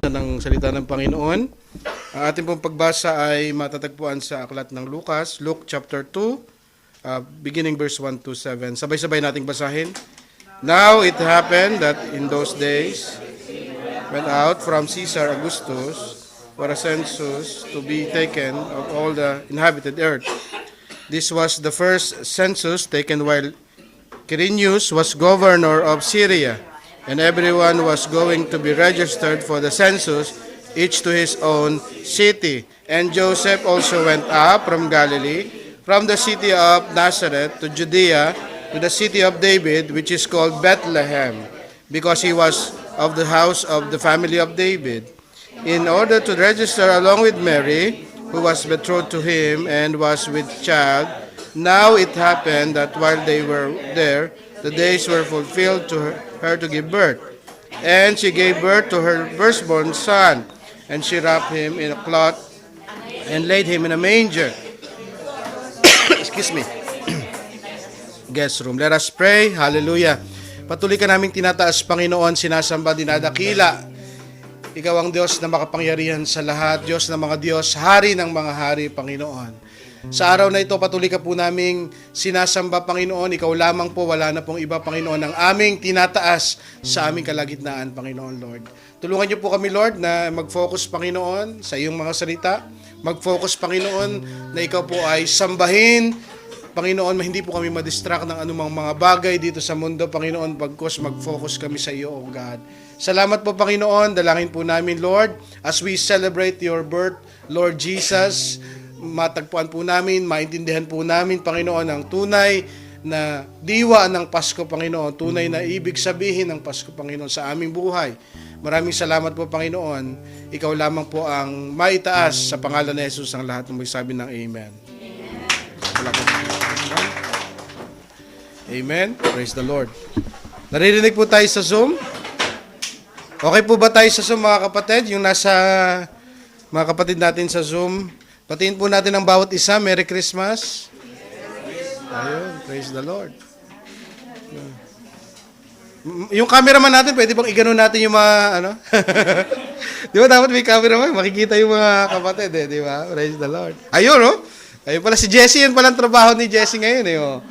natin ang salita ng Panginoon. Ang ating pong pagbasa ay matatagpuan sa aklat ng Lucas, Luke chapter 2, beginning verse 1 to 7. Sabay-sabay nating basahin. Now it happened that in those days went out from Caesar Augustus for a census to be taken of all the inhabited earth. This was the first census taken while Quirinius was governor of Syria, and everyone was going to be registered for the census, each to his own city. And Joseph also went up from Galilee, from the city of Nazareth to Judea, to the city of David, which is called Bethlehem, because he was of the house of the family of David, in order to register along with Mary, who was betrothed to him and was with child. Now it happened that while they were there, the days were fulfilled to her to give birth. And she gave birth to her firstborn son, and she wrapped him in a cloth and laid him in a manger. Excuse me. Guest room. Let us pray. Hallelujah. Patuloy ka naming tinataas, Panginoon, sinasamba, dinadakila. Ikaw ang Diyos na makapangyarihan sa lahat, Diyos ng mga Diyos, Hari ng mga hari, Panginoon. Sa araw na ito, patuloy ka po naming sinasamba, Panginoon. Ikaw lamang po, wala na pong iba, Panginoon, ang aming tinataas sa aming kalagitnaan, Panginoon, Lord. Tulungan niyo po kami, Lord, na mag-focus, Panginoon, sa iyong mga salita. Mag-focus, Panginoon, na ikaw po ay sambahin, Panginoon, hindi po kami madistract ng anumang mga bagay dito sa mundo, Panginoon, pagkos mag-focus kami sa iyo, O God. Salamat po, Panginoon. Dalangin po namin, Lord, as we celebrate your birth, Lord Jesus, matagpuan po namin, maintindihan po namin, Panginoon, ang tunay na diwa ng Pasko, Panginoon, tunay na ibig sabihin ng Pasko, Panginoon, sa aming buhay. Maraming salamat po, Panginoon. Ikaw lamang po ang maitaas sa pangalan ni Jesus ang lahat ng magsabi ng Amen. Amen. Praise the Lord. Naririnig po tayo sa Zoom? Okay po ba tayo sa Zoom, mga kapatid? Yung nasa mga kapatid natin sa Zoom, patiin po natin ang bawat isa. Merry Christmas. Ayun, praise the Lord. Yung cameraman natin, pwede bang igano natin yung mga, ano? Di ba dapat may cameraman? Makikita yung mga kapatid, eh, di ba? Praise the Lord. Ayun, oh. Ayun pala si Jesse, yun pala ang trabaho ni Jesse ngayon, eh, oh.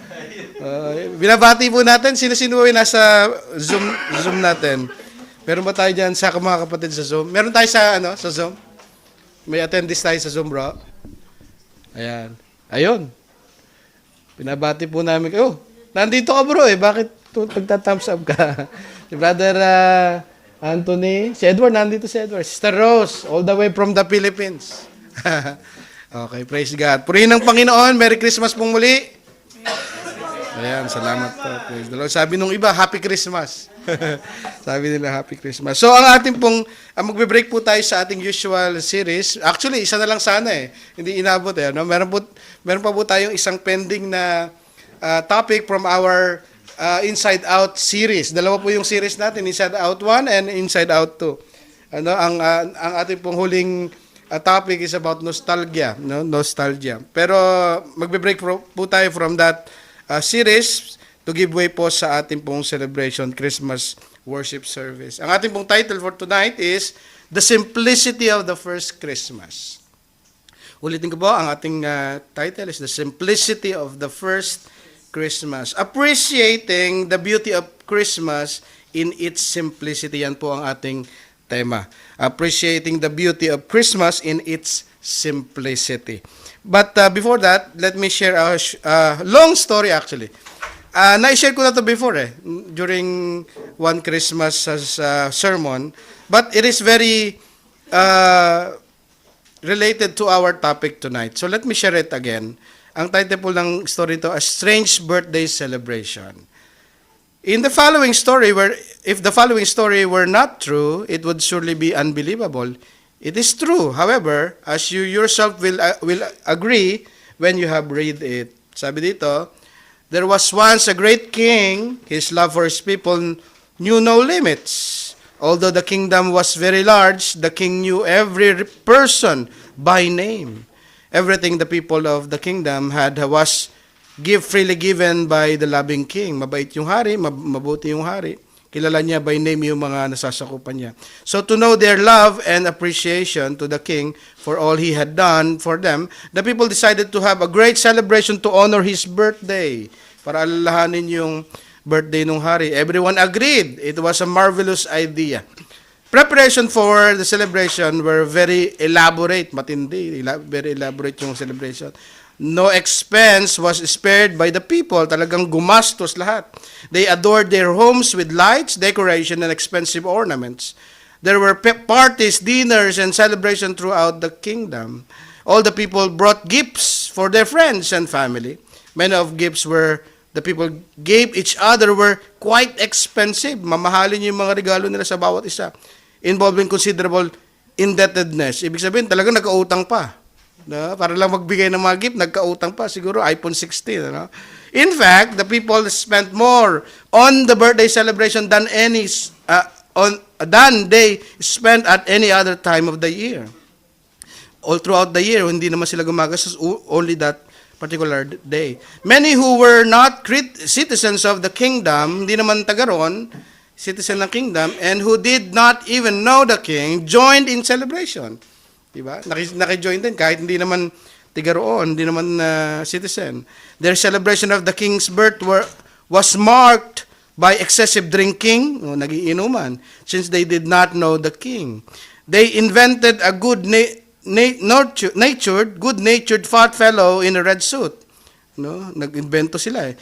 Binabati po natin, sino-sino yung nasa Zoom natin. Meron ba tayo dyan sa mga kapatid sa Zoom? Meron tayo sa, sa Zoom? May attendees tayo sa Zoom, bro. Ayan. Ayun. Binabati po namin. Oh, nandito ka, bro, eh. Bakit nagta-thumbs up ka? Si Brother Anthony. Si Edward, nandito si Edward. Sister Rose, all the way from the Philippines. Okay, praise God. Purihin ng Panginoon. Merry Christmas pong muli. Ayan, salamat po. Praise the Lord. Sabi nung iba, Happy Christmas. Sabi nila, Happy Christmas. So, ang ating pong, magbe-break po tayo sa ating usual series. Actually, isa na lang sana eh. Hindi inabot eh. No? Meron pa po tayong isang pending na topic from our Inside Out series. Dalawa po yung series natin, Inside Out 1 and Inside Out 2. Ang ating pong huling topic is about nostalgia. No? Nostalgia. Pero, magbe-break po tayo from that series to give way po sa ating pong celebration, Christmas worship service. Ang ating pong title for tonight is The Simplicity of the First Christmas. Ulitin ko po, ang ating title is The Simplicity of the First Christmas. Appreciating the beauty of Christmas in its simplicity. Yan po ang ating tema. Appreciating the beauty of Christmas in its simplicity. But before that, let me share a long story actually. Na-share ko na to before during one Christmas sermon. But it is very related to our topic tonight. So let me share it again. Ang title po ng story to, A Strange Birthday Celebration. In the following story, if the following story were not true, it would surely be unbelievable. It is true, however, as you yourself will agree when you have read it. Sabi dito, there was once a great king, his love for his people knew no limits. Although the kingdom was very large, the king knew every person by name. Everything the people of the kingdom had was freely given by the loving king. Mabait yung hari, mabuti yung hari. Kilala niya by name yung mga nasasakupan niya. So to know their love and appreciation to the king for all he had done for them, the people decided to have a great celebration to honor his birthday. Para alalahanin yung birthday ng hari. Everyone agreed. It was a marvelous idea. Preparation for the celebration were very elaborate, matindi, very elaborate yung celebration. No expense was spared by the people. Talagang gumastos lahat. They adored their homes with lights, decoration, and expensive ornaments. There were parties, dinners, and celebration throughout the kingdom. All the people brought gifts for their friends and family. Many of gifts were the people gave each other were quite expensive. Mamahalin yung mga regalo nila sa bawat isa. Involving considerable indebtedness. Ibig sabihin, talagang nagkautang pa. No? Para lang magbigay ng mga gift, nagkautang pa. Siguro iPhone 16. Ano? In fact, the people spent more on the birthday celebration than they spent at any other time of the year. All throughout the year, hindi naman sila gumagastos, only that particular day. Many who were not citizens of the kingdom, hindi naman taga roon, citizen ng kingdom, and who did not even know the king, joined in celebration. Diba? Naki-join din kahit hindi naman tiga roon, hindi naman citizen. Their celebration of the king's birth was marked by excessive drinking, nagiinuman, since they did not know the king. They invented a good-natured fat fellow in a red suit. No, nag-invento sila eh.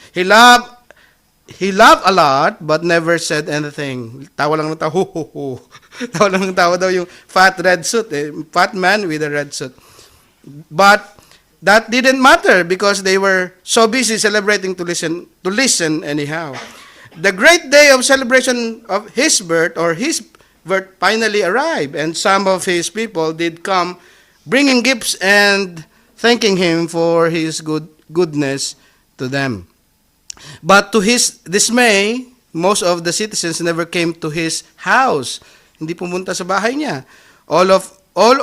He laughed a lot but never said anything. Tawa lang ng tawa, ho ho ho. Tawa lang ng tawa daw yung fat red suit, fat man with a red suit. But that didn't matter because they were so busy celebrating to listen anyhow. The great day of celebration of his birth finally arrived, and some of his people did come bringing gifts and thanking him for his goodness to them. But to his dismay, most of the citizens never came to his house. Hindi pumunta sa bahay niya. All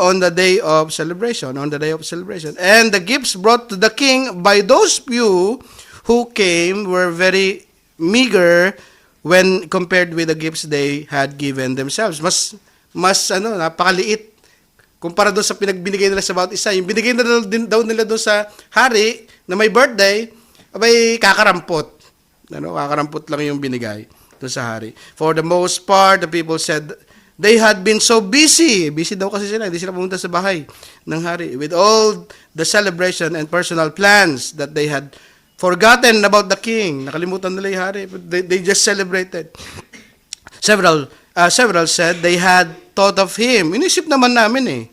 on the day of celebration, And the gifts brought to the king by those few who came were very meager when compared with the gifts they had given themselves. Mas napakaliit kumpara doon sa pinagbinigay nila sa bawat isa. Yung binigay daw nila doon sa hari na may birthday, abay kakarampot. Kakarampot lang yung binigay doon sa hari. For the most part, the people said they had been so busy. Busy daw kasi sila. Hindi sila pumunta sa bahay ng hari. With all the celebration and personal plans that they had forgotten about the king. Nakalimutan nila yung hari. They just celebrated. Several said they had thought of him. Inisip naman namin eh.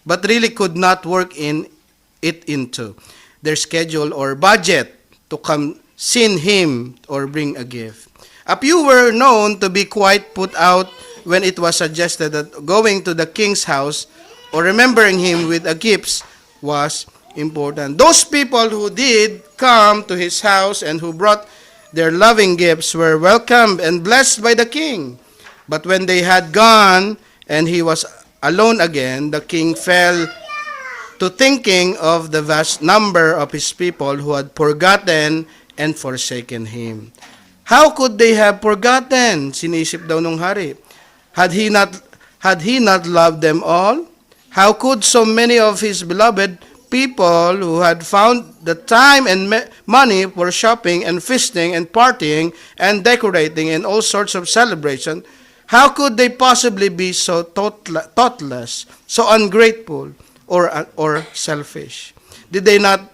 But really could not work into their schedule or budget to come see him or bring a gift. A few were known to be quite put out when it was suggested that going to the king's house or remembering him with a gift was important. Those people who did come to his house and who brought their loving gifts were welcomed and blessed by the king. But when they had gone and he was alone again, the king fell to thinking of the vast number of his people who had forgotten and forsaken him. How could they have forgotten? Sinisip daw nung hari. Had he not loved them all? How could so many of his beloved people who had found the time and money for shopping and feasting and partying and decorating and all sorts of celebration, how could they possibly be so thoughtless, so ungrateful, or selfish? Did they not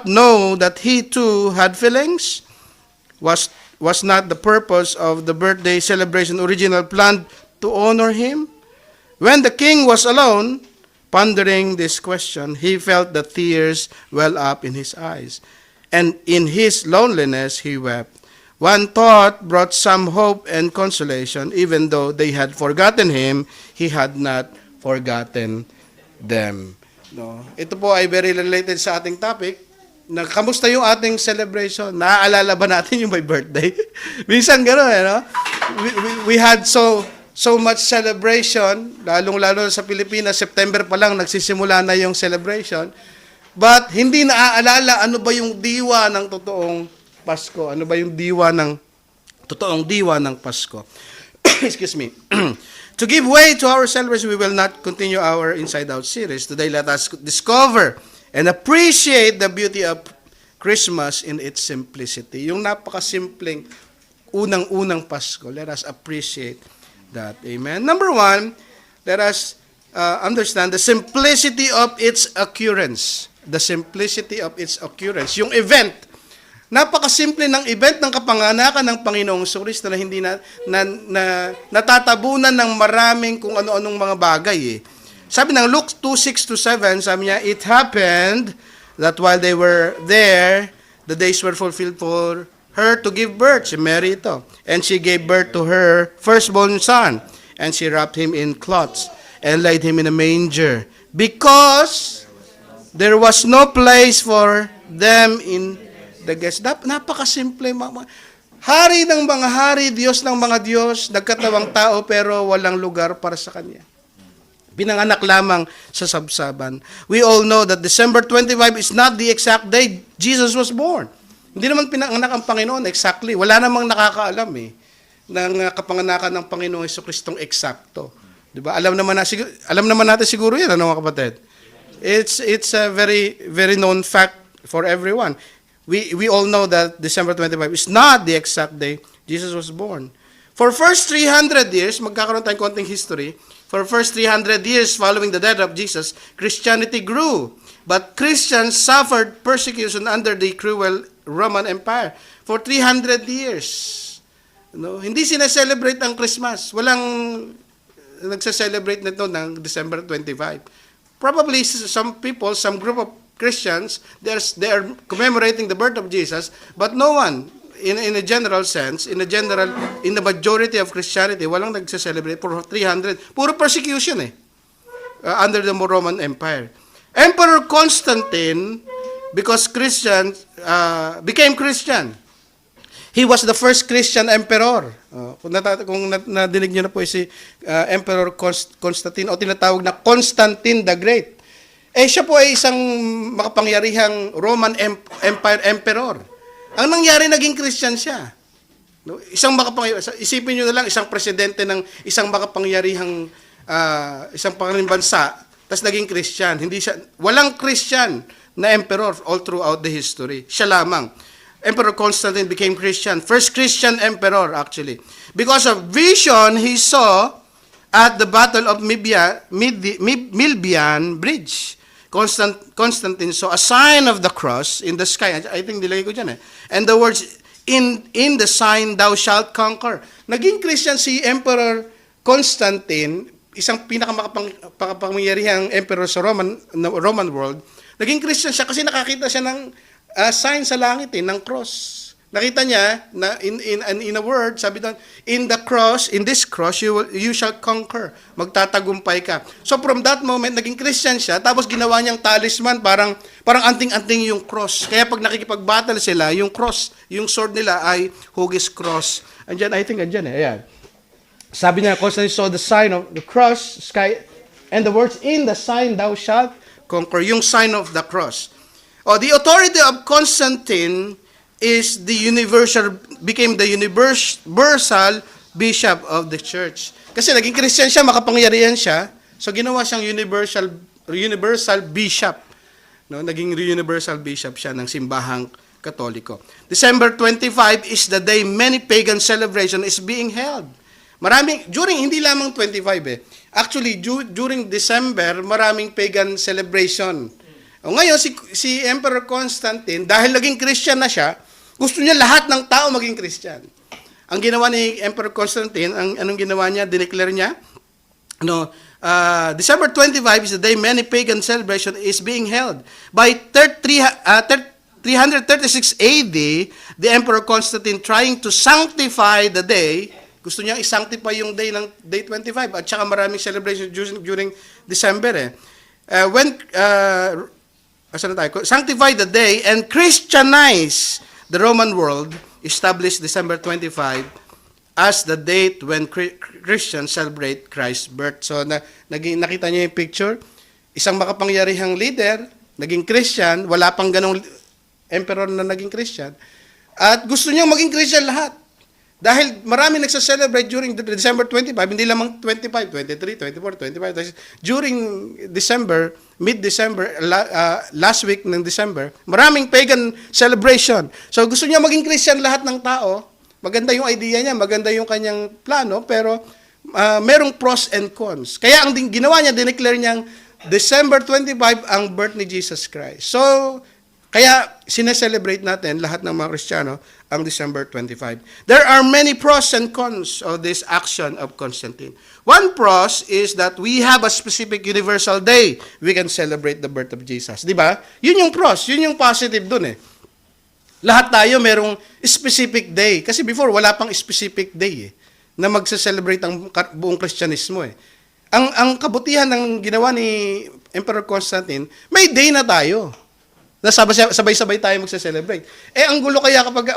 know that he too had feelings? Was not the purpose of the birthday celebration original planned to honor him? When the king was alone, pondering this question, he felt the tears well up in his eyes, and in his loneliness he wept. One thought brought some hope and consolation. Even though they had forgotten him, he had not forgotten them. No. Ito po ay very related sa ating topic. Kamusta yung ating celebration? Naaalala ba natin yung may birthday? Minsan gano'n, no? We had so much celebration, lalong-lalo sa Pilipinas, September pa lang nagsisimula na yung celebration. But hindi naaalala ano ba yung diwa ng totoong Pasko? Ano ba yung diwa ng totoong diwa ng Pasko. Excuse me. To give way to our celebration, we will not continue our Inside Out series. Today, let us discover and appreciate the beauty of Christmas in its simplicity. Yung napakasimpleng unang-unang Pasko, let us appreciate that. Amen. Number one, let us understand the simplicity of its occurrence. The simplicity of its occurrence. Yung event, napakasimple ng event ng kapanganakan ng Panginoong Kristo na hindi natatabunan ng maraming kung ano-anong mga bagay. Sabi ng Luke 2:6-7, sabi niya, it happened that while they were there, the days were fulfilled for her to give birth. Si Mary ito. And she gave birth to her firstborn son. And she wrapped him in cloths and laid him in a manger. Because there was no place for them in the guest. Napakasimple. Hari ng mga hari, Diyos ng mga Diyos, nagkatawang tao pero walang lugar para sa Kanya. Pinanganak lamang sa sabsaban. We all know that December 25 is not the exact day Jesus was born. Hindi naman pinanganak ang Panginoon exactly. Wala namang nakakaalam ng kapanganakan ng Panginoong Jesucristong eksakto. 'Di ba? Alam naman natin siguro 'yan, ano mga kapatid. It's a very very known fact for everyone. We all know that December 25 is not the exact day Jesus was born. For first 300 years, magkakaroon tayong konting history. For first 300 years following the death of Jesus, Christianity grew. But Christians suffered persecution under the cruel Roman Empire for 300 years. Hindi sineselebrate ang Christmas. Walang nagse-celebrate nito ng December 25. Probably some people, some group of Christians, they are commemorating the birth of Jesus, but no one, in a general sense, in the majority of Christianity, walang nagse-celebrate for 300. Puro persecution under the Roman Empire. Emperor Constantine, because Christians became Christian. He was the first Christian emperor. Kung nadinig niyo na po si Emperor Constantine o tinatawag na Constantine the Great. Siya po ay isang makapangyarihang Roman Empire emperor. Ang nangyari, naging Christian siya. Isipin niyo na lang, isang presidente ng isang makapangyarihang isang pangalang bansa, tapos naging Christian. Walang Christian na emperor all throughout the history. Siya lamang. Emperor Constantine became Christian. First Christian emperor, actually. Because of vision he saw at the Battle of Milvian Bridge. Constantine saw a sign of the cross in the sky. I think nilagay ko dyan And the words, in the sign thou shalt conquer. Naging Christian si Emperor Constantine, isang pinakapangyarihang emperor sa Roman world. Naging Christian siya kasi nakakita siya ng sign sa langit ng cross. Nakita niya na in a word, sabi doon, in this cross you shall conquer. Magtatagumpay ka. So from that moment naging Christian siya, tapos ginawa niyang talisman, parang anting-anting yung cross. Kaya pag nakikipag-battle sila, yung cross, yung sword nila ay hugis cross. Andyan ayan. Sabi niya, Constantine saw the sign of the cross, sky, and the words, in the sign thou shalt conquer. Yung sign of the cross. The authority of Constantine became the universal bishop of the church. Kasi naging Christian siya, makapangyarihan siya, so ginawa siyang universal bishop. Naging universal bishop siya ng simbahang Katoliko. December 25 is the day many pagan celebration is being held. Hindi lamang 25 Actually, during December, maraming pagan celebration. Ngayon, si Emperor Constantine, dahil naging Christian na siya, gusto niya lahat ng tao maging Christian. Ang ginawa ni Emperor Constantine, anong ginawa niya? Dineclare niya, December 25 is the day many pagan celebration is being held. By 336 AD, the Emperor Constantine trying to sanctify the day, gusto niya i-sanctify yung day ng day 25 at saka maraming celebration during December sanctify the day and Christianize the Roman world, established December 25 as the date when Christians celebrate Christ's birth. So nakita niyo yung picture, isang makapangyarihang leader, naging Christian, wala pang ganong emperor na naging Christian, at gusto niyang maging Christian lahat. Dahil marami nagsa-celebrate during December 25, hindi lamang 25, 23, 24, 25. During December, mid-December, last week ng December, maraming pagan celebration. So gusto niya maging Christian lahat ng tao. Maganda yung idea niya, maganda yung kanyang plano, pero merong pros and cons. Kaya ang ginawa niya, dineclare niyang December 25 ang birth ni Jesus Christ. So, kaya sineselebrate natin lahat ng mga Kristiyano ang December 25. There are many pros and cons of this action of Constantine. One pros is that we have a specific universal day we can celebrate the birth of Jesus. Di ba? Yun yung pros, yun yung positive dun eh. Lahat tayo merong specific day. Kasi before, wala pang specific day eh, na magse-celebrate ang buong Kristyanismo eh. Ang kabutihan ng ginawa ni Emperor Constantine, may day na tayo. Na sabay-sabay tayo magse-celebrate. Ang gulo kaya kapag,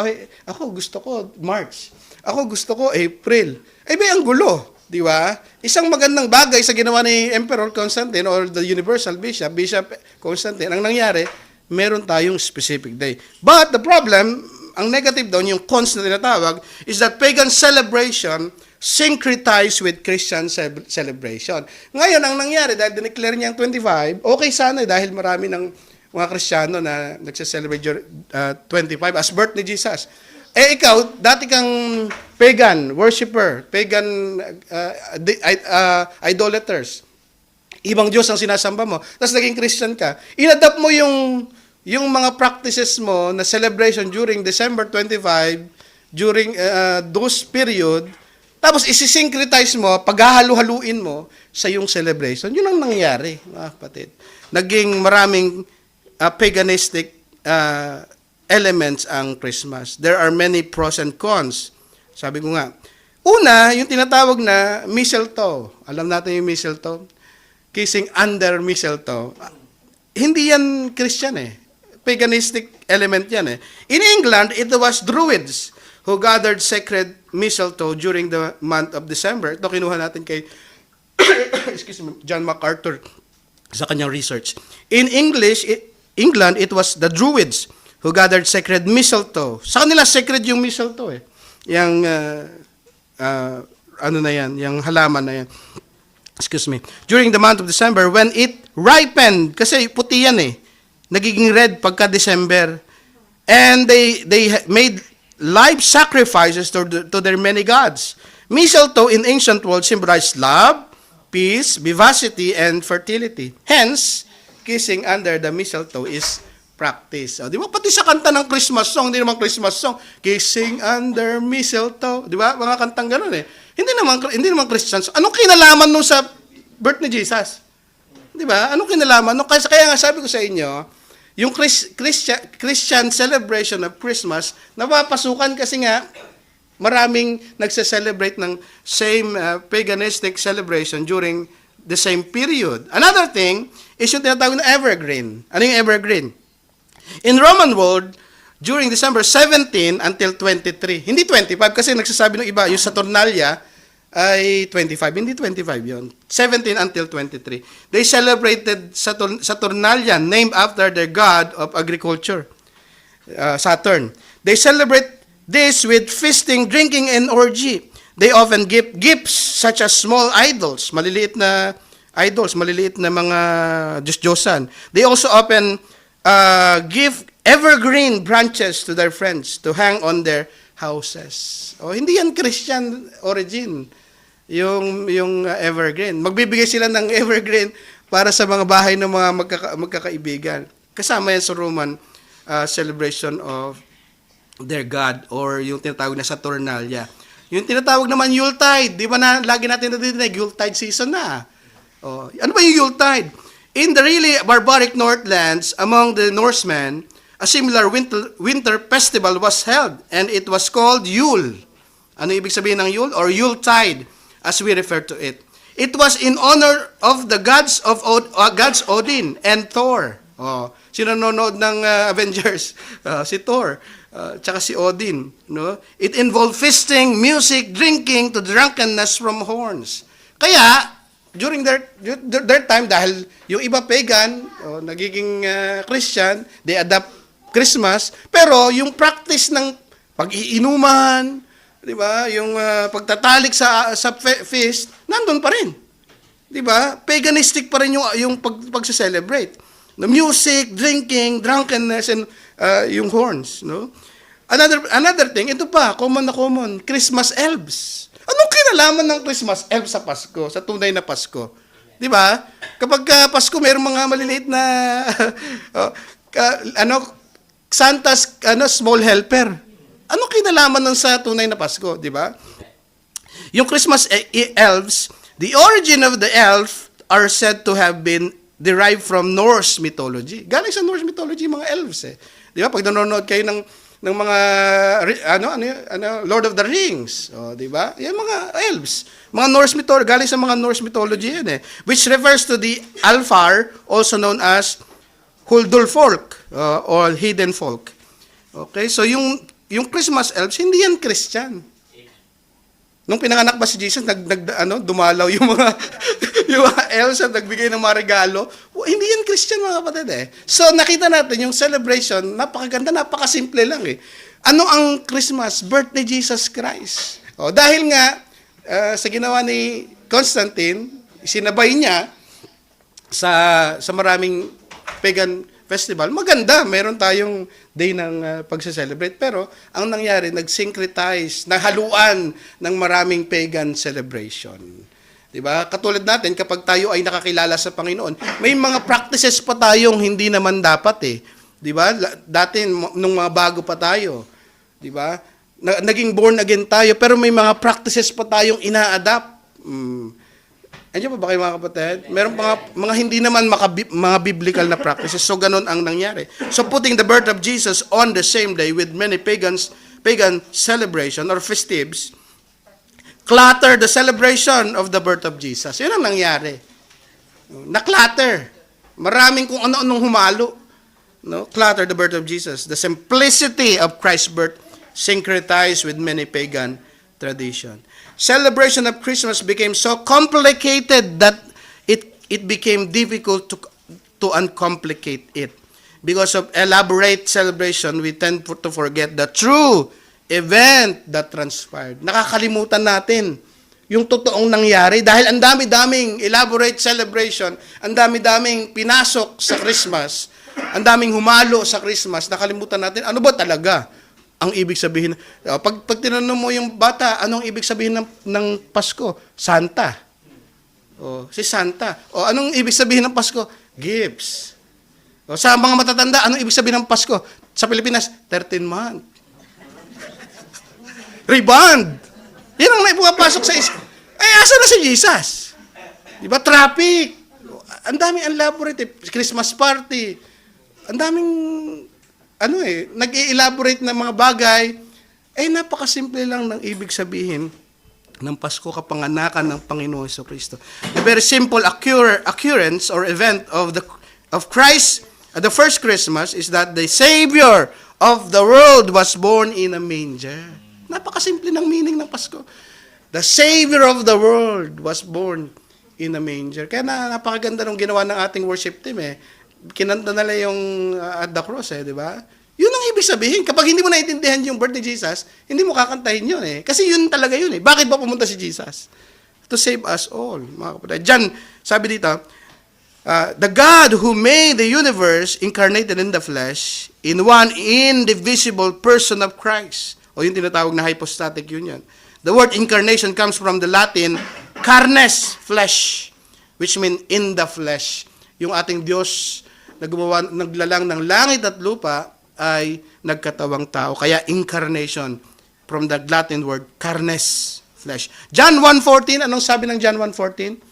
ako gusto ko March. Ako gusto ko April. May ang gulo. Di ba? Isang magandang bagay sa ginawa ni Emperor Constantine or the Universal Bishop, Bishop Constantine, ang nangyari, meron tayong specific day. But the problem, ang negative doon, yung cons na tinatawag, is that pagan celebration syncretized with Christian celebration. Ngayon, ang nangyari, dahil dineclare niya ang 25, okay sana dahil marami ng mga Kristiyano na nagse-celebrate 25 as birth ni Jesus. Ikaw, dati kang pagan worshiper, pagan idolaters. Ibang Diyos ang sinasamba mo. Tapos naging Christian ka. Inadapt mo yung mga practices mo na celebration during December 25, during those period, tapos isi-syncretize mo, paghahalu-haluin mo sa yung celebration. Yun ang nangyari, mga kapatid. Naging maraming paganistic elements ang Christmas. There are many pros and cons. Sabi ko nga, una, yung tinatawag na mistletoe. Alam natin yung mistletoe. Kissing under mistletoe. Hindi yan Christian eh. Paganistic element yan eh. In England, it was Druids who gathered sacred mistletoe during the month of December. Ito kinuha natin kay John MacArthur sa kanyang research. In England, it was the Druids who gathered sacred mistletoe. Sa kanila, sacred yung mistletoe eh. Yung, ano na yan, yung halaman na yan. Excuse me. During the month of December, when it ripened, kasi puti yan eh, nagiging red pagka December. And they made live sacrifices to their many gods. Mistletoe in ancient world symbolized love, peace, vivacity, and fertility. Hence, kissing under the mistletoe is practice. Di ba? Pati sa kanta ng Christmas song, hindi naman Christmas song, kissing under mistletoe. Di ba? Mga kantang gano'n eh. Hindi naman Christians. Anong kinalaman nung sa birth ni Jesus? Di ba? Anong kinalaman nung? Kaya nga sabi ko sa inyo, yung Christian celebration of Christmas, napapasukan kasi nga, maraming nagse-celebrate ng same paganistic celebration during the same period. Another thing is yung tinatawag na evergreen. Ano yung evergreen? In Roman world, during December 17 until 23. Hindi 25 kasi nagsasabi ng iba, yung Saturnalia ay 25. Hindi 25 yon. 17 until 23. They celebrated Saturnalia, named after their god of agriculture, Saturn. They celebrate this with feasting, drinking, and orgy. They often give gifts such as small idols, maliliit na idols, maliliit na mga Diyos-Diyosan. They also often give evergreen branches to their friends to hang on their houses. Hindi yan Christian origin, yung evergreen. Magbibigay sila ng evergreen para sa mga bahay ng mga magkakaibigan. Kasama yan sa Roman celebration of their God or yung tinatawag na Saturnalia. Yung tinatawag naman Yuletide, di ba na lagi natin nadidinig, Yuletide season na. Ano ba yung Yuletide? In the really barbaric Northlands, among the Norsemen, a similar winter festival was held, and it was called Yule. Ano ibig sabihin ng Yule? Or Yuletide, as we refer to it. It was in honor of the gods Odin and Thor. Sino nanonood ng Avengers? Si Thor. Tsaka si Odin. No? It involved feasting, music, drinking, to drunkenness from horns. Kaya, during their time, dahil yung iba pagan, nagiging Christian, they adopt Christmas, pero yung practice ng pag-iinuman, 'Di ba? Yung pagtatalik sa feast, nandun pa rin. 'Di ba? Paganistic pa rin yung pagse-celebrate. The music, drinking, drunkenness, and yung horns, no? Another thing, ito pa, common na common, Christmas elves. Anong kinalaman ng Christmas elves sa Pasko, sa tunay na Pasko? 'Di ba? Kapag Pasko, mayroong mga maliliit na Santa's small helper. Anong kinalaman ng sa tunay na Pasko, 'di ba? Yung Christmas elves, the origin of the elf are said to have been derived from Norse mythology. Galing sa Norse mythology mga elves eh. 'Di ba? Pag nanonood kayo ng mga Lord of the Rings, di ba? Yan mga elves. Mga Norse mythology, galing sa mga Norse mythology yan eh, which refers to the Alfar, also known as Huldulfolk or hidden folk. Okay? So yung Christmas elves, hindi yan Christian. Nung pinanganak ba si Jesus, dumalaw yung mga yung mga elves at nagbigay ng mga regalo. Hindi yan Christian mga kapatid eh. So nakita natin yung celebration, napakaganda, napakasimple lang eh. Ano ang Christmas? Birth ni Jesus Christ. Dahil nga sa ginawa ni Constantine, sinabay niya sa maraming pagan festival, maganda, meron tayong day ng pagse-celebrate. Pero ang nangyari, nag-syncretize, nahaluan ng maraming pagan celebration. Diba? Katulad natin, kapag tayo ay nakakilala sa Panginoon, may mga practices pa tayong hindi naman dapat eh. Diba? Dati, nung mga bago pa tayo, diba? Naging born again tayo, pero may mga practices pa tayong ina-adapt. Andiyan pa ba kayo mga kapatid? Meron mga hindi naman mga biblical na practices. So, ganun ang nangyari. So, putting the birth of Jesus on the same day with many pagan celebration or festives, clutter the celebration of the birth of Jesus. Yun ang nangyari. Na-clutter. Maraming kung ano-anong humalo. No? Clutter the birth of Jesus. The simplicity of Christ's birth syncretized with many pagan tradition. Celebration of Christmas became so complicated that it became difficult to uncomplicate it. Because of elaborate celebration, we tend to forget the true event that transpired. Nakakalimutan natin yung totoong nangyari dahil ang dami-daming elaborate celebration, ang dami-daming pinasok sa Christmas, ang daming humalo sa Christmas, nakalimutan natin ano ba talaga ang ibig sabihin. Pag tinanong mo yung bata, anong ibig sabihin ng Pasko? Santa. Si Santa. Anong ibig sabihin ng Pasko? Gifts. Sa mga matatanda, anong ibig sabihin ng Pasko? Sa Pilipinas, 13 month. Rebound. Yan ang naipapasok sa isip. Asa na si Jesus? Diba? Traffic. Ang daming elaborate. Christmas party. Ang daming nag-i-elaborate ng mga bagay, napakasimple lang ng ibig sabihin ng Pasko, kapanganakan ng Panginoon Jesucristo. A very simple occurrence or event of Christ, the first Christmas, is that the Savior of the world was born in a manger. Napakasimple ng meaning ng Pasko. The Savior of the world was born in a manger. Kaya napakaganda ng ginawa ng ating worship team eh. Kinanta nila yung at the cross di ba? Yun ang ibig sabihin. Kapag hindi mo naintindihan yung birth ni Jesus, hindi mo kakantahin yun eh. Kasi yun talaga yun eh. Bakit ba pumunta si Jesus? To save us all, mga kapatid. Diyan, sabi dito, the God who made the universe incarnated in the flesh in one indivisible person of Christ. O yung tinatawag na hypostatic union. The word incarnation comes from the Latin carnes, flesh, which means in the flesh. Yung ating Diyos naglalang ng langit at lupa ay nagkatawang tao. Kaya incarnation from the Latin word carnes, flesh. John 1:14, anong sabi ng John 1:14?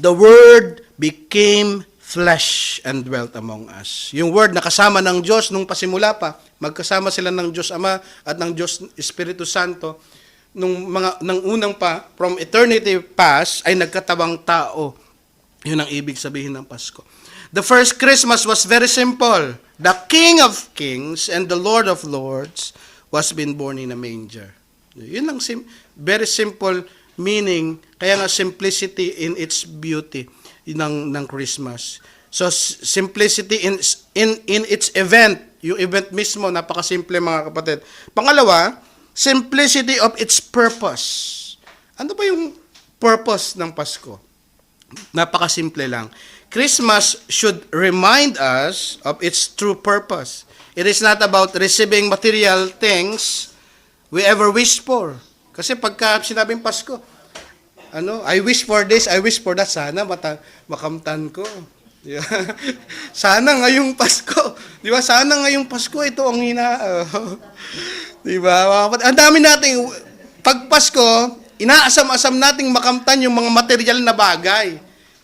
The Word became flesh and dwelt among us. Yung Word na kasama ng Diyos nung pasimula pa, magkasama sila ng Diyos Ama at ng Diyos Espiritu Santo, nang unang pa, from eternity past, ay nagkatawang tao. Yun ang ibig sabihin ng Pasko. The first Christmas was very simple. The King of Kings and the Lord of Lords was been born in a manger. Yun ang very simple meaning, kaya nga simplicity in its beauty ng Christmas. So simplicity in its event, yung event mismo, napakasimple mga kapatid. Pangalawa, simplicity of its purpose. Ano ba yung purpose ng Pasko? Napakasimple lang. Christmas should remind us of its true purpose. It is not about receiving material things we ever wish for. Kasi pagka sinabing Pasko, I wish for this, I wish for that, sana makamtan ko. Di ba? Sana ngayong Pasko. Di ba? Sana ngayong Pasko ito ang di ba? Ang dami nating pag Pasko, inaasam-asam nating makamtan yung mga material na bagay.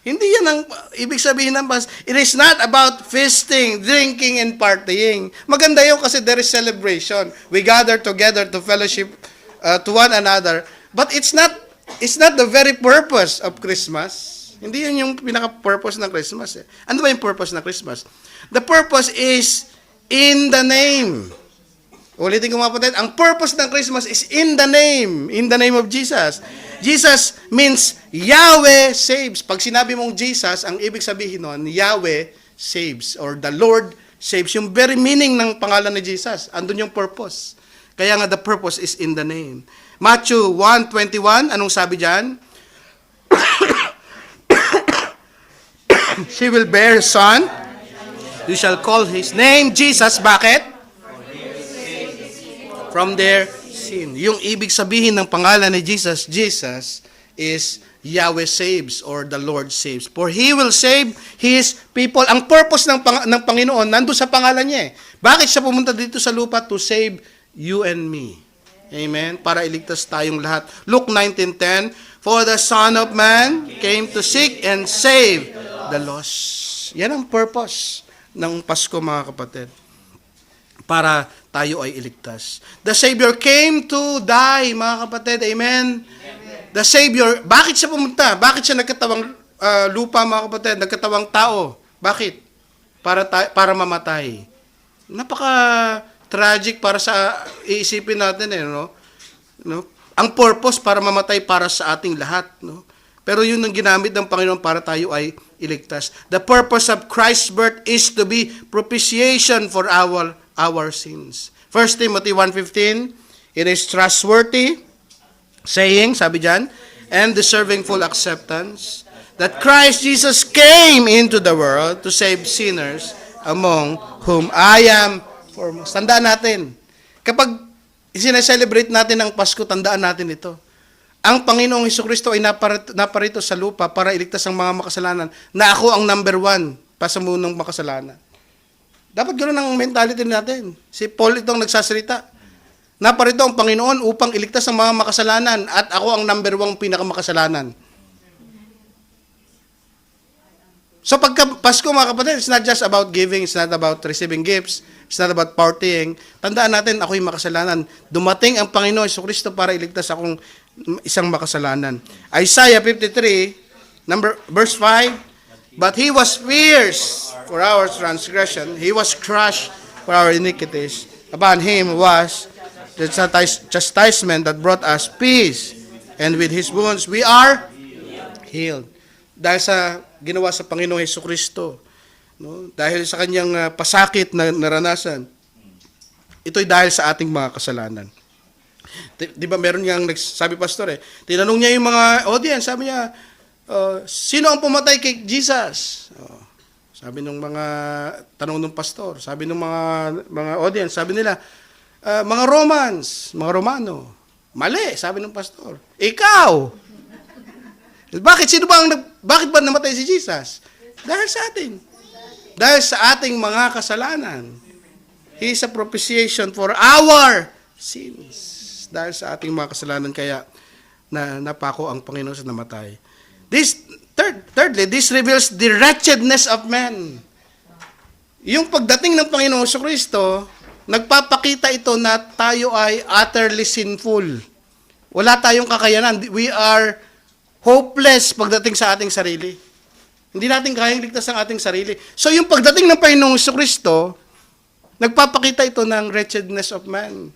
Hindi yan ang ibig sabihin ng Pasko. It is not about feasting, drinking, and partying. Maganda yun kasi there is celebration. We gather together to fellowship to one another. But it's not the very purpose of Christmas. Hindi yun yung pinaka-purpose ng Christmas. Ano ba yung purpose ng Christmas? The purpose is in the name. Ulitin ko mga kapatid, ang purpose ng Christmas is in the name of Jesus. Jesus means Yahweh saves. Pag sinabi mong Jesus, ang ibig sabihin nun, Yahweh saves or the Lord saves. Yung very meaning ng pangalan ni Jesus, andun yung purpose. Kaya nga the purpose is in the name. Matthew 1:21, anong sabi dyan? She will bear a son. You shall call his name Jesus. Bakit? From their sin. Yung ibig sabihin ng pangalan ni Jesus, Jesus is Yahweh saves or the Lord saves. For He will save His people. Ang purpose ng Panginoon, nandun sa pangalan niya eh. Bakit siya pumunta dito sa lupa? To save you and me. Amen? Para iligtas tayong lahat. Luke 19:10, for the Son of Man came to seek and save the lost. Yan ang purpose ng Pasko mga kapatid. Para tayo ay iligtas. The Savior came to die, mga kapatid. Amen? The Savior, bakit siya pumunta? Bakit siya nagkatawang lupa, mga kapatid? Nagkatawang tao. Bakit? Para mamatay. Napaka-tragic para sa iisipin natin, no? Ang purpose para mamatay para sa ating lahat, no? Pero yun ang ginamit ng Panginoon para tayo ay iligtas. The purpose of Christ's birth is to be propitiation for our sins. 1 Timothy 1:15, it is trustworthy, saying, sabi dyan, and deserving full acceptance, that Christ Jesus came into the world to save sinners, among whom I am foremost. Tandaan natin, kapag sineselebrate natin ang Pasko, tandaan natin ito. Ang Panginoong Hesukristo ay naparito sa lupa para iligtas ang mga makasalanan, na ako ang number 1 pa sa mundong makasalanan. Dapat ganoon ang mentality natin. Si Paul itong nagsasalita. Naparito ang Panginoon upang iligtas ang mga makasalanan at ako ang number 1 pinakamakasalanan. So pagka Pasko mga kapatid, it's not just about giving, it's not about receiving gifts, it's not about partying. Tandaan natin, ako'y makasalanan. Dumating ang Panginoon Jesucristo para iligtas akong isang makasalanan. Isaiah 53, verse 5, but He was pierced for our transgression, He was crushed for our iniquities. Upon Him was the chastisement that brought us peace, and with His wounds we are healed. Dahil sa ginawa sa Panginoong Hesukristo, no? Dahil sa kanyang pasakit na naranasan, ito'y dahil sa ating mga kasalanan. Di ba meron niyang nagsabi pastor tinanong niya yung mga audience, sabi niya, sino ang pumatay kay Jesus? Sabi ng mga tanong ng pastor, sabi ng mga audience, sabi nila, mga Romans, mga Romano. Mali, sabi ng pastor. Ikaw. Bakit ba namatay si Jesus? Dahil sa atin. Dahil sa ating mga kasalanan. He is a propitiation for our sins. Dahil sa ating mga kasalanan kaya napako ang Panginoon sa namatay. Thirdly, this reveals the wretchedness of man. Yung pagdating ng Panginoon Jesucristo, nagpapakita ito na tayo ay utterly sinful. Wala tayong kakayanan. We are hopeless pagdating sa ating sarili. Hindi natin kayang ligtas ang ating sarili. So yung pagdating ng Panginoong Jesucristo, nagpapakita ito ng wretchedness of man.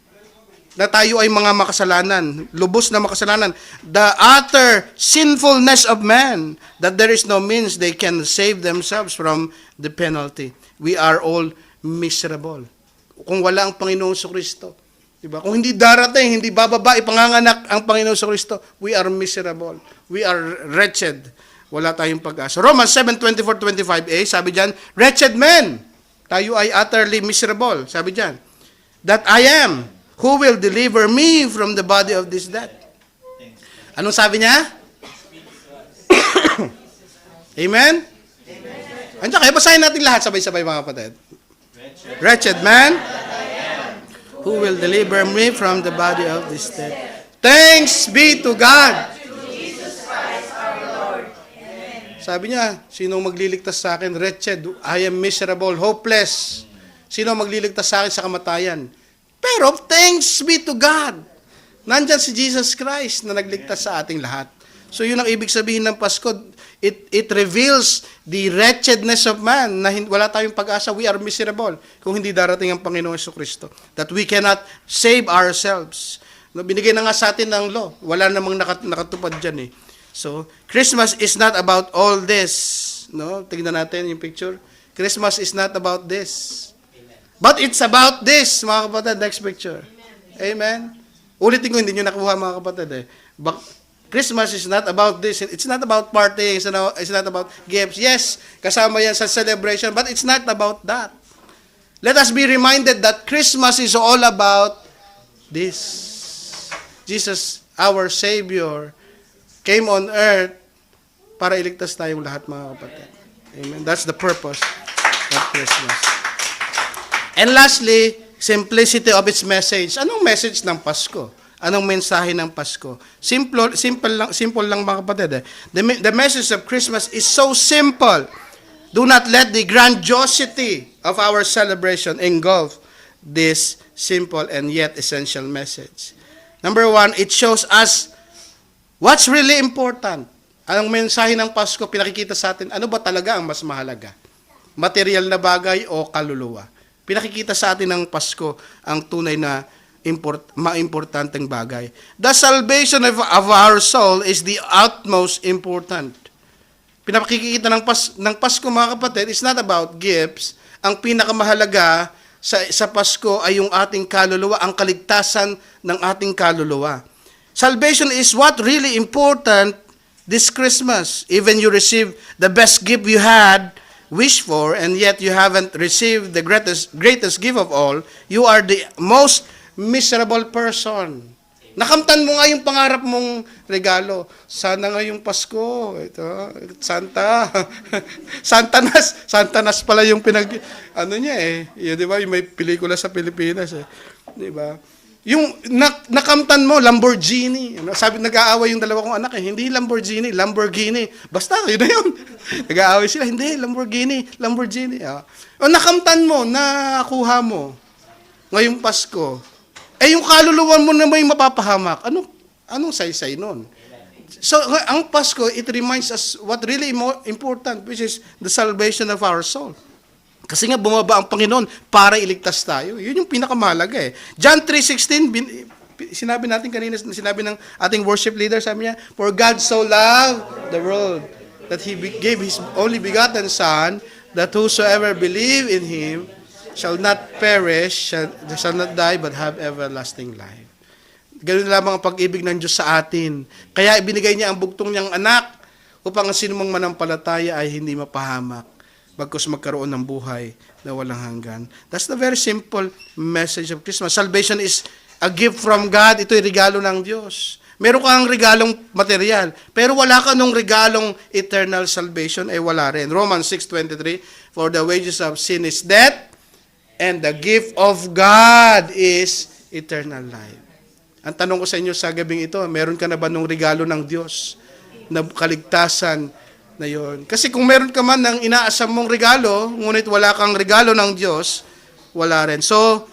na tayo ay mga makasalanan, lubos na makasalanan. The utter sinfulness of man, that there is no means they can save themselves from the penalty. We are all miserable. Kung wala ang Panginoong Kristo, diba? Kung hindi darating, hindi bababa, ipanganganak ang Panginoong Kristo, we are miserable. We are wretched. Wala tayong pag-asa. Romans 7:24-25a, sabi diyan, wretched men, tayo ay utterly miserable. Sabi diyan, that I am, who will deliver me from the body of this death? Anong sabi niya? Amen? Andiyan, kaya basahin natin lahat sabay-sabay mga kapatid. Wretched man, who will deliver me from the body of this death? Thanks be to God. Sabi niya, sino magliligtas sa akin? Wretched, I am miserable, hopeless. Sino magliligtas sa akin sa kamatayan? Pero thanks be to God. Nandyan si Jesus Christ na nagligtas sa ating lahat. So yun ang ibig sabihin ng Pasko. It reveals the wretchedness of man na wala tayong pag-asa. We are miserable kung hindi darating ang Panginoong Jesucristo. That we cannot save ourselves. No, binigay na nga sa atin ng law. Wala namang nakatupad dyan eh. So, Christmas is not about all this. No? Tingnan natin yung picture. Christmas is not about this. But it's about this, mga kapatid. Next picture. Amen? Ulitin ko, hindi nyo nakuha mga kapatid eh. Christmas is not about this. It's not about partying. It's not about gifts. Yes, kasama yan sa celebration, but it's not about that. Let us be reminded that Christmas is all about this. Jesus, our Savior, came on earth para iligtas tayong lahat, mga kapatid. Amen. That's the purpose of Christmas. And lastly, simplicity of its message. Anong message ng Pasko? Anong mensahe ng Pasko? Simple lang mga kapatid. The message of Christmas is so simple. Do not let the grandiosity of our celebration engulf this simple and yet essential message. Number one, it shows us what's really important. Anong mensahe ng Pasko pinakikita sa atin? Ano ba talaga ang mas mahalaga? Material na bagay o kaluluwa? Pinakikita sa atin ng Pasko ang tunay na maimportanteng bagay. The salvation of our soul is the utmost important. Pinakikita ng Pasko, mga kapatid, it's not about gifts. Ang pinakamahalaga sa Pasko ay yung ating kaluluwa, ang kaligtasan ng ating kaluluwa. Salvation is what really important this Christmas. Even you receive the best gift you had wished for, and yet you haven't received the greatest gift of all, you are the most miserable person. Nakamtan mo nga yung pangarap mong regalo. Sana ngayong Pasko, ito, Santa. Santanas pala yung niya eh. Yun, di ba? Yung may pelikula sa Pilipinas eh. Di ba? Yung nakamtan mo, Lamborghini. Sabi, nag-aaway yung dalawa kong anak eh. Hindi Lamborghini. Basta, yun na yun. Nag-aaway sila, hindi, Lamborghini. O nakamtan mo, nakuha mo. Ngayong Pasko, yung kaluluwa mo na may mapapahamak. Anong saysay nun? So, ang Pasko, it reminds us what really important, which is the salvation of our soul. Kasi nga, bumaba ang Panginoon para iligtas tayo. Yun yung pinakamahalaga eh. John 3:16, sinabi natin kanina, sinabi ng ating worship leader, sabi niya, for God so loved the world, that He gave His only begotten Son, that whosoever believe in Him, shall not perish, shall not die, but have everlasting life. Ganun lamang ang pag-ibig ng Diyos sa atin. Kaya ibinigay niya ang bugtong niyang anak upang ang sinumang manampalataya ay hindi mapahamak, bagkus magkaroon ng buhay na walang hanggan. That's the very simple message of Christmas. Salvation is a gift from God. Ito'y regalo ng Diyos. Meron kang regalong material, pero wala ka nung regalong eternal salvation, ay wala rin. Romans 6:23, for the wages of sin is death, and the gift of God is eternal life. Ang tanong ko sa inyo sa gabing ito, meron ka na ba nung regalo ng Diyos na kaligtasan na yon? Kasi kung meron ka man ng inaasam mong regalo, ngunit wala kang regalo ng Diyos, wala rin. So,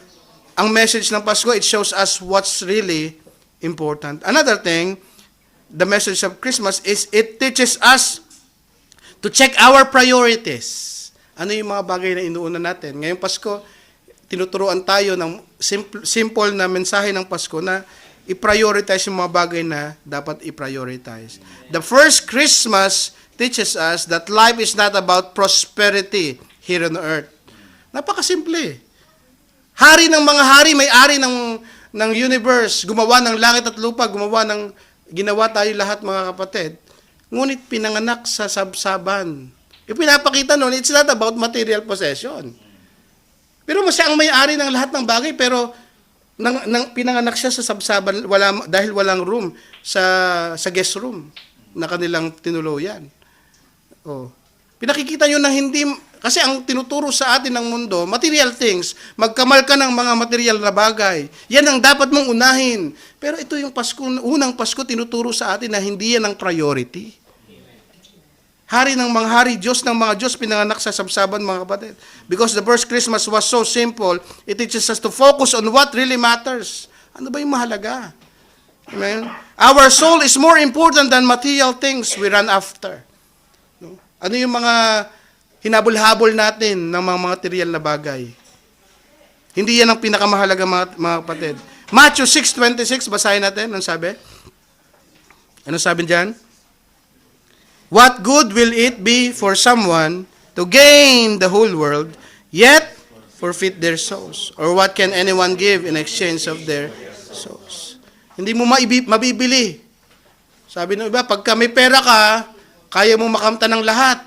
ang message ng Pasko, it shows us what's really important. Another thing, the message of Christmas is it teaches us to check our priorities. Ano yung mga bagay na inuuna natin? Ngayong Pasko, tinuturuan tayo ng simple na mensahe ng Pasko na i-prioritize yung mga bagay na dapat i-prioritize. The first Christmas teaches us that life is not about prosperity here on earth. Napakasimple. Hari ng mga hari, may-ari ng universe, gumawa ng langit at lupa, ginawa tayo lahat mga kapatid. Ngunit pinanganak sa sabsaban. Ipinapakita noon, it's not about material possession. Pero siya ang may-ari ng lahat ng bagay, pero pinanganak siya sa sabsaban dahil walang room sa guest room na kanilang tinuluyan. Oh. Pinakikita nyo na hindi, kasi ang tinuturo sa atin ng mundo, material things, magkamal ka ng mga material na bagay. Yan ang dapat mong unahin. Pero ito yung Pasko, unang Pasko, tinuturo sa atin na hindi yan ang priority. Hari ng mga hari, Diyos ng mga Diyos, pinanganak sa sabsaban mga kapatid. Because the first Christmas was so simple, it teaches us to focus on what really matters. Ano ba yung mahalaga? Amen? Our soul is more important than material things we run after. No? Ano yung mga hinabol-habol natin ng mga material na bagay? Hindi yan ang pinakamahalaga mga kapatid. Matthew 6:26, basahin natin. Ano sabi? Ano sabi diyan? What good will it be for someone to gain the whole world, yet forfeit their souls? Or what can anyone give in exchange of their souls? Hindi mo mabibili. Sabi ng iba, pagka may pera ka, kaya mo makamta ng lahat.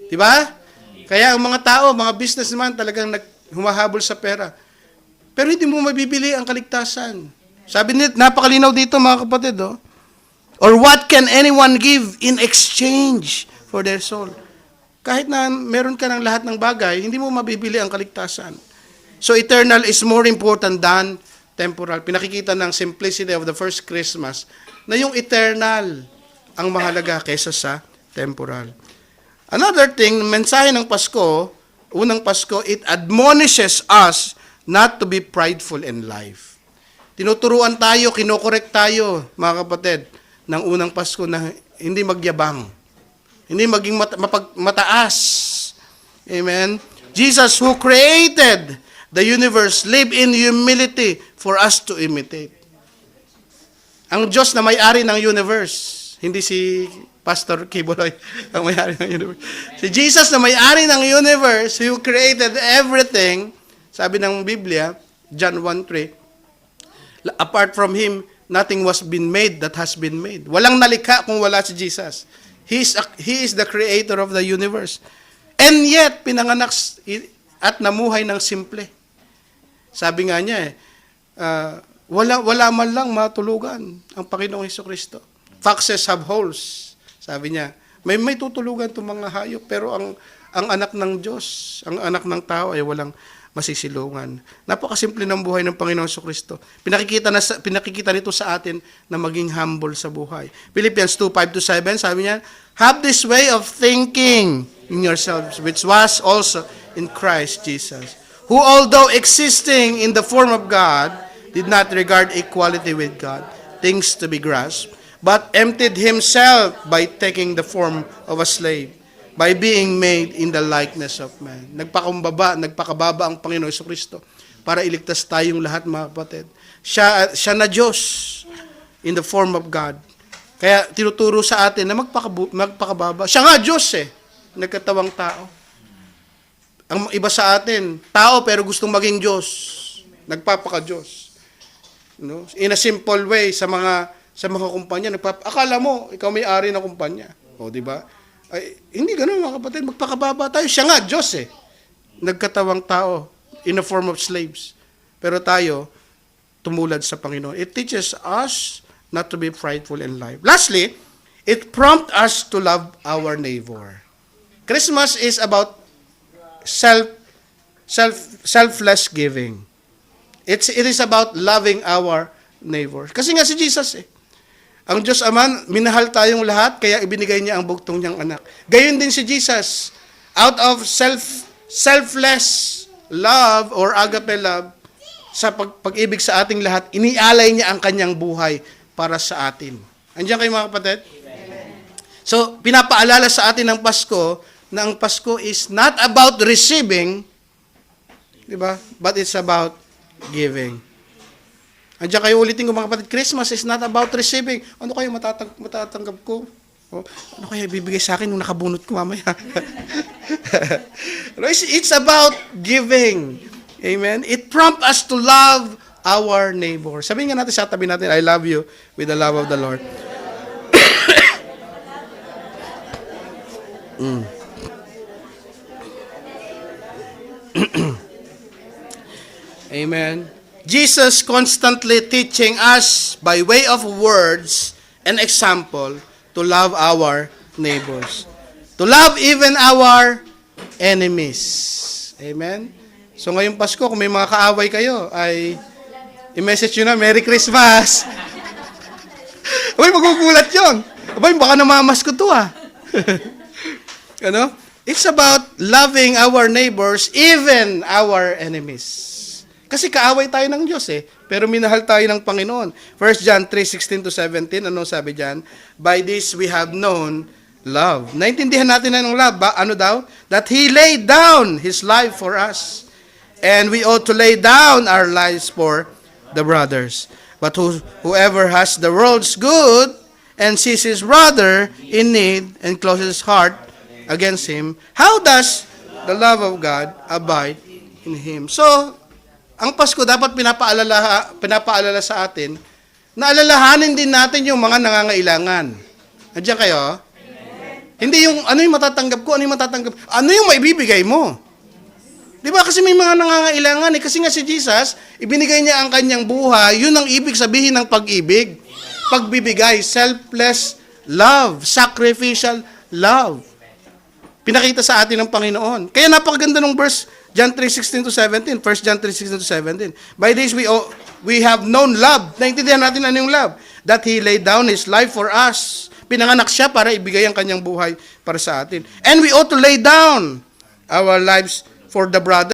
Diba? Kaya ang mga tao, mga businessman, talagang humahabol sa pera. Pero hindi mo mabibili ang kaligtasan. Sabi nito, napakalinaw dito mga kapatid, oh. Or what can anyone give in exchange for their soul? Kahit na meron ka ng lahat ng bagay, hindi mo mabibili ang kaligtasan. So eternal is more important than temporal. Pinakikita ng simplicity of the first Christmas na yung eternal ang mahalaga kaysa sa temporal. Another thing, mensahe ng Pasko, unang Pasko, it admonishes us not to be prideful in life. Tinuturuan tayo, kinokorek tayo, mga kapatid, ng unang Pasko na hindi magyabang. Hindi maging mataas. Amen? Jesus who created the universe lived in humility for us to imitate. Ang Diyos na may-ari ng universe, hindi si Pastor Kibuloy ang may-ari ng universe. Si Jesus na may-ari ng universe who created everything, sabi ng Biblia, John 1:3, apart from Him, nothing was been made that has been made. Walang nalikha kung wala si Jesus. He is the creator of the universe. And yet, pinanganak at namuhay ng simple. Sabi nga niya, wala man lang matulugan ang Panginoong Hesukristo. Foxes have holes. Sabi niya, may tutulugan itong mga hayop, pero ang anak ng Diyos, ang anak ng tao ay walang masisilungan. Napakasimple ng buhay ng Panginoong Jesucristo. Pinakikita nito sa atin na maging humble sa buhay. Philippians 2:5-7, sabi niya, have this way of thinking in yourselves, which was also in Christ Jesus, who although existing in the form of God, did not regard equality with God, things to be grasped, but emptied himself by taking the form of a slave, by being made in the likeness of man. Nagpakababa ang Panginoon Jesucristo para iligtas tayong lahat, mga kapatid. Siya na Diyos in the form of God. Kaya tinuturo sa atin na magpakababa. Siya nga Diyos nagkatawang tao. Ang iba sa atin, tao pero gustong maging Diyos. Nagpapaka-Diyos. No? In a simple way, sa mga kumpanya, akala mo, ikaw may-ari ng kumpanya. O, di ba? Ay, hindi ganun mga kapatid, magpakababa tayo. Siya nga, Diyos nagkatawang tao in the form of slaves. Pero tayo, tumulad sa Panginoon. It teaches us not to be prideful in life. Lastly, it prompts us to love our neighbor. Christmas is about selfless giving. It is about loving our neighbor. Kasi nga si Jesus ang Diyos Ama, minahal tayong lahat, kaya ibinigay niya ang bugtong niyang anak. Gayon din si Jesus, out of selfless love or agape love, sa pag-ibig sa ating lahat, inialay niya ang kanyang buhay para sa atin. Andiyan kayo mga kapatid? So, pinapaalala sa atin ng Pasko, na ang Pasko is not about receiving, Di ba? But it's about giving. Andiyan kayo ulitin ko mga kapatid, Christmas is not about receiving. Ano kayo matatanggap ko? O, ano kaya bibigay sa akin nung nakabunot ko mamaya? It's about giving. Amen? It prompts us to love our neighbor. Sabihin nga natin sa tabi natin, I love you with the love of the Lord. Amen. Jesus constantly teaching us by way of words and example to love our neighbors. To love even our enemies. Amen. So ngayong Pasko, kung may mga kaaway kayo, ay i-message nyo na, Merry Christmas. Abay, magugulat yun. Abay, baka namamas ko to Ano? It's about loving our neighbors, even our enemies. Kasi kaaway tayo ng Diyos pero minahal tayo ng Panginoon. 1 John 3:16-17, ano sabi diyan? By this we have known love. Naintindihan natin ng love, ano daw? That He laid down His life for us. And we ought to lay down our lives for the brothers. But whoever has the world's good and sees his brother in need and closes his heart against him, how does the love of God abide in him? So, ang Pasko dapat pinapaalala sa atin na alalahanin din natin yung mga nangangailangan. Nandiyan kayo? Amen. Hindi yung ano yung matatanggap ko, ano yung maibibigay mo. Di ba? Kasi may mga nangangailangan Kasi nga si Jesus, ibinigay niya ang kanyang buhay, yun ang ibig sabihin ng pag-ibig. Pagbibigay, selfless love, sacrificial love. Pinakita sa atin ng Panginoon. Kaya napakaganda ng verse, John 3:16-17, 1 John 3:16-17. By this we have known love. Naintindihan natin ano yung love. That He laid down His life for us. Pinanganak siya para ibigay ang kanyang buhay para sa atin. And we ought to lay down our lives for the brother.